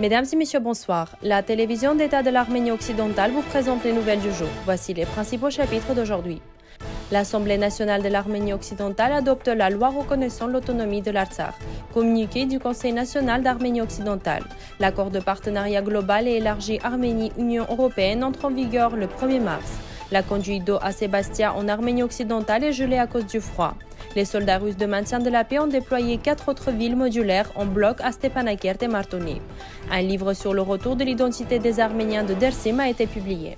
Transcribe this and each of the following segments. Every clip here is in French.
Mesdames et messieurs, bonsoir. La télévision d'État de l'Arménie occidentale vous présente les nouvelles du jour. Voici les principaux chapitres d'aujourd'hui. L'Assemblée nationale de l'Arménie occidentale adopte la loi reconnaissant l'autonomie de l'Artsakh. Communiqué du Conseil national d'Arménie occidentale. L'accord de partenariat global et élargi Arménie-Union européenne entre en vigueur le 1er mars. La conduite d'eau à Sébastia en Arménie occidentale est gelée à cause du froid. Les soldats russes de maintien de la paix ont déployé 4 autres villes modulaires en bloc à Stepanakert et Martoni. Un livre sur le retour de l'identité des Arméniens de Dersim a été publié.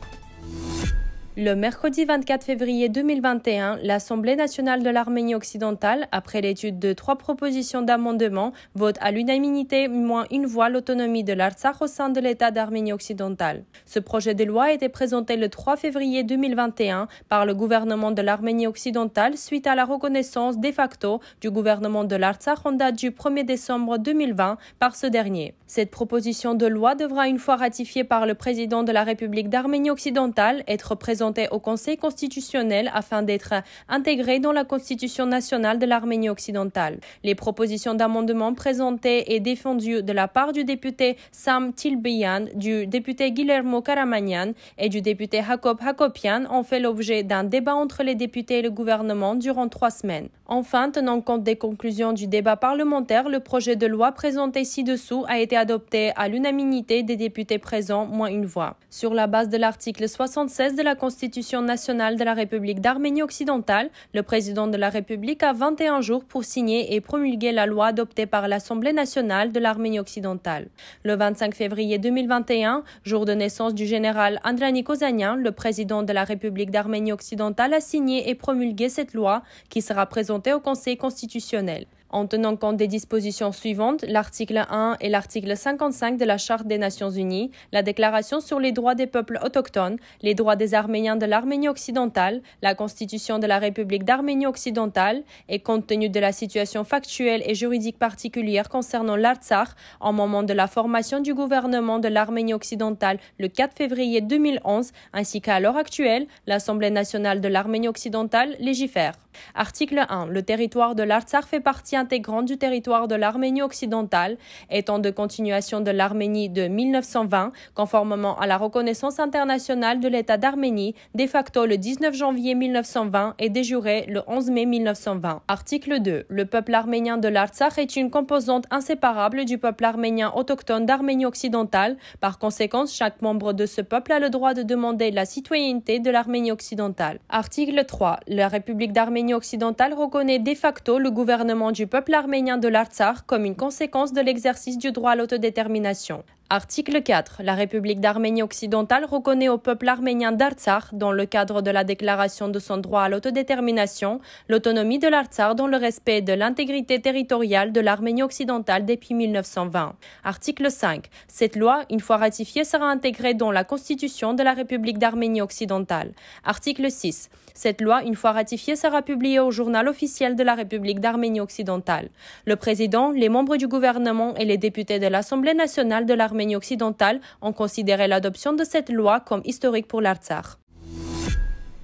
Le mercredi 24 février 2021, l'Assemblée nationale de l'Arménie occidentale, après l'étude de 3 propositions d'amendement, vote à l'unanimité moins une voix l'autonomie de l'Artsakh au sein de l'État d'Arménie occidentale. Ce projet de loi a été présenté le 3 février 2021 par le gouvernement de l'Arménie occidentale suite à la reconnaissance de facto du gouvernement de l'Artsakh en date du 1er décembre 2020 par ce dernier. Cette proposition de loi devra, une fois ratifiée par le président de la République d'Arménie occidentale, être présentée au Conseil constitutionnel afin d'être intégrée dans la Constitution nationale de l'Arménie occidentale. Les propositions d'amendement présentées et défendues de la part du député Sam Tilbiyan, du député Guillermo Karamanian et du député Jacob Hakopian ont fait l'objet d'un débat entre les députés et le gouvernement durant 3 semaines. Enfin, tenant compte des conclusions du débat parlementaire, le projet de loi présenté ci-dessous a été adopté à l'unanimité des députés présents, moins une voix. Sur la base de l'article 76 de la Constitution nationale de la République d'Arménie occidentale, le président de la République a 21 jours pour signer et promulguer la loi adoptée par l'Assemblée nationale de l'Arménie occidentale. Le 25 février 2021, jour de naissance du général Andranik Kozanian, le président de la République d'Arménie occidentale a signé et promulgué cette loi qui sera présentée au Conseil constitutionnel. En tenant compte des dispositions suivantes, l'article 1 et l'article 55 de la Charte des Nations Unies, la Déclaration sur les droits des peuples autochtones, les droits des Arméniens de l'Arménie occidentale, la Constitution de la République d'Arménie occidentale, et compte tenu de la situation factuelle et juridique particulière concernant l'Artsakh, au moment de la formation du gouvernement de l'Arménie occidentale le 4 février 2011, ainsi qu'à l'heure actuelle, l'Assemblée nationale de l'Arménie occidentale légifère. Article 1. Le territoire de l'Artsakh fait partie intégrante du territoire de l'Arménie occidentale, étant de continuation de l'Arménie de 1920, conformément à la reconnaissance internationale de l'État d'Arménie, de facto le 19 janvier 1920 et de jure le 11 mai 1920. Article 2. Le peuple arménien de l'Artsakh est une composante inséparable du peuple arménien autochtone d'Arménie occidentale. Par conséquent, chaque membre de ce peuple a le droit de demander la citoyenneté de l'Arménie occidentale. Article 3. La République d'Arménie occidentale reconnaît de facto le gouvernement du peuple arménien de l'Artsakh comme une conséquence de l'exercice du droit à l'autodétermination. Article 4. La République d'Arménie occidentale reconnaît au peuple arménien d'Artsakh, dans le cadre de la déclaration de son droit à l'autodétermination, l'autonomie de l'Artsakh dans le respect de l'intégrité territoriale de l'Arménie occidentale depuis 1920. Article 5. Cette loi, une fois ratifiée, sera intégrée dans la Constitution de la République d'Arménie occidentale. Article 6. Cette loi, une fois ratifiée, sera publiée au journal officiel de la République d'Arménie occidentale. Le président, les membres du gouvernement et les députés de l'Assemblée nationale de l'Arménie occidentale ont considéré l'adoption de cette loi comme historique pour l'Artsakh.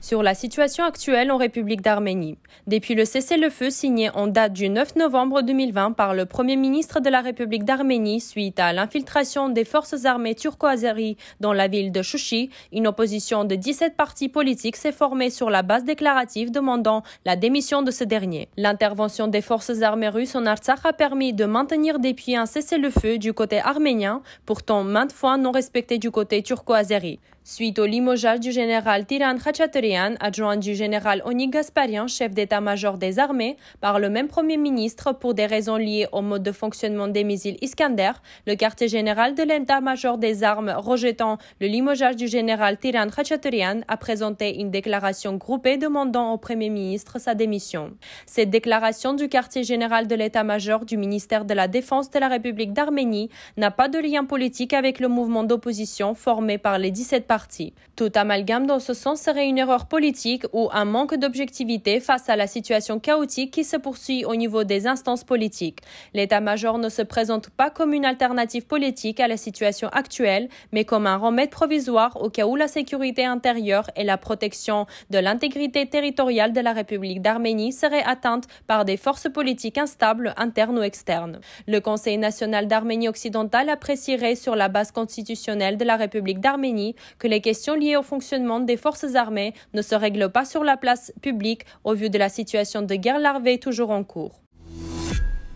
Sur la situation actuelle en République d'Arménie. Depuis le cessez-le-feu signé en date du 9 novembre 2020 par le Premier ministre de la République d'Arménie suite à l'infiltration des forces armées turco-azéries dans la ville de Chouchi, une opposition de 17 partis politiques s'est formée sur la base déclarative demandant la démission de ce dernier. L'intervention des forces armées russes en Artsakh a permis de maintenir depuis un cessez-le-feu du côté arménien, pourtant maintes fois non respecté du côté turco-azéri. Suite au limogeage du général Tiran Khachaturian, adjoint du général Oni Gasparian, chef d'état-major des armées, par le même Premier ministre pour des raisons liées au mode de fonctionnement des missiles Iskander, le quartier général de l'état-major des armes rejetant le limogeage du général Tiran Khachaturian a présenté une déclaration groupée demandant au Premier ministre sa démission. Cette déclaration du quartier général de l'état-major du ministère de la Défense de la République d'Arménie n'a pas de lien politique avec le mouvement d'opposition formé par les 17 parties. Tout amalgame dans ce sens serait une erreur politique ou un manque d'objectivité face à la situation chaotique qui se poursuit au niveau des instances politiques. L'état-major ne se présente pas comme une alternative politique à la situation actuelle, mais comme un remède provisoire au cas où la sécurité intérieure et la protection de l'intégrité territoriale de la République d'Arménie seraient atteintes par des forces politiques instables, internes ou externes. Le Conseil national d'Arménie occidentale apprécierait sur la base constitutionnelle de la République d'Arménie que les questions liées au fonctionnement des forces armées ne se règlent pas sur la place publique au vu de la situation de guerre larvée toujours en cours.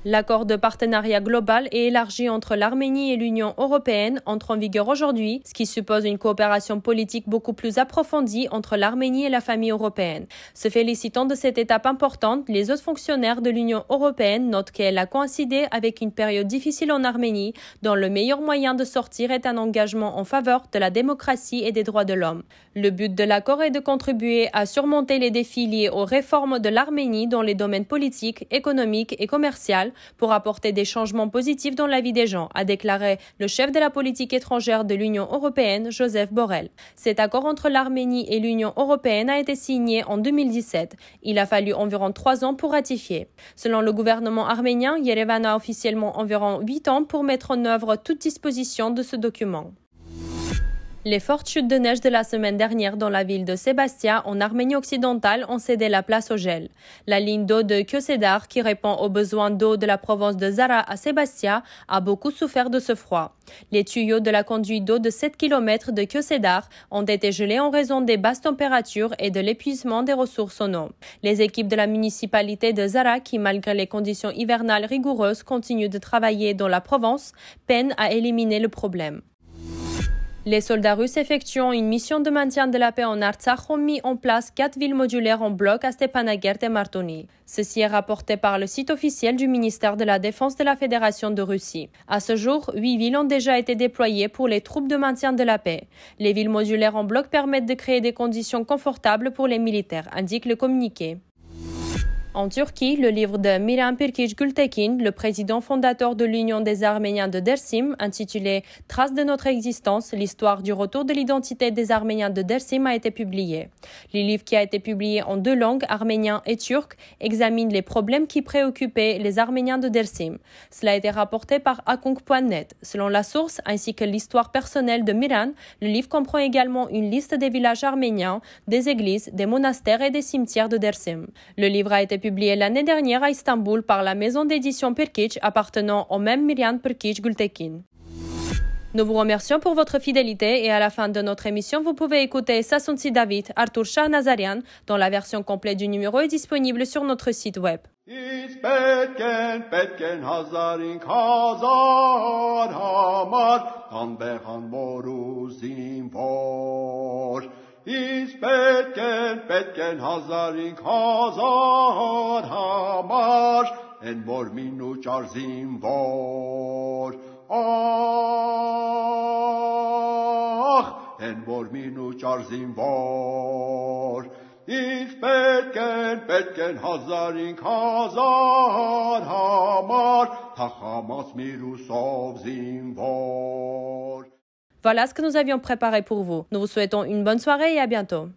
L'accord de partenariat global et élargi entre l'Arménie et l'Union européenne entre en vigueur aujourd'hui, ce qui suppose une coopération politique beaucoup plus approfondie entre l'Arménie et la famille européenne. Se félicitant de cette étape importante, les autres fonctionnaires de l'Union européenne notent qu'elle a coïncidé avec une période difficile en Arménie, dont le meilleur moyen de sortir est un engagement en faveur de la démocratie et des droits de l'homme. Le but de l'accord est de contribuer à surmonter les défis liés aux réformes de l'Arménie dans les domaines politiques, économiques et commerciaux, pour apporter des changements positifs dans la vie des gens, a déclaré le chef de la politique étrangère de l'Union européenne, Joseph Borrell. Cet accord entre l'Arménie et l'Union européenne a été signé en 2017. Il a fallu environ 3 ans pour ratifier. Selon le gouvernement arménien, Yerevan a officiellement environ 8 ans pour mettre en œuvre toute disposition de ce document. Les fortes chutes de neige de la semaine dernière dans la ville de Sébastia, en Arménie occidentale, ont cédé la place au gel. La ligne d'eau de Kőszedar, qui répond aux besoins d'eau de la province de Zara à Sébastia, a beaucoup souffert de ce froid. Les tuyaux de la conduite d'eau de 7 km de Kőszedar ont été gelés en raison des basses températures et de l'épuisement des ressources en eau. Les équipes de la municipalité de Zara, qui malgré les conditions hivernales rigoureuses continuent de travailler dans la province, peinent à éliminer le problème. Les soldats russes effectuant une mission de maintien de la paix en Artsakh ont mis en place 4 villes modulaires en bloc à Stepanakert et Martoni. Ceci est rapporté par le site officiel du ministère de la Défense de la Fédération de Russie. À ce jour, 8 villes ont déjà été déployées pour les troupes de maintien de la paix. Les villes modulaires en bloc permettent de créer des conditions confortables pour les militaires, indique le communiqué. En Turquie, le livre de Miran Pirkiç Gültekin, le président fondateur de l'Union des Arméniens de Dersim, intitulé « Traces de notre existence, l'histoire du retour de l'identité des Arméniens de Dersim » a été publié. Le livre, qui a été publié en 2 langues, arménien et turc, examine les problèmes qui préoccupaient les Arméniens de Dersim. Cela a été rapporté par Akunk.net. Selon la source, ainsi que l'histoire personnelle de Miran, le livre comprend également une liste des villages arméniens, des églises, des monastères et des cimetières de Dersim. Le livre a été publié l'année dernière à Istanbul par la maison d'édition Pirkiç appartenant au même Miran Pirkiç Gültekin. Nous vous remercions pour votre fidélité et à la fin de notre émission, vous pouvez écouter Sasunsi David, Artur Shahnazarian, dont la version complète du numéro est disponible sur notre site web. Is petken hazarin hazar hamar en vor minu charzim vor en vor minu charzim vor Is petken hazarin hazar hamar tachamas miru sovzim vor. Voilà ce que nous avions préparé pour vous. Nous vous souhaitons une bonne soirée et à bientôt.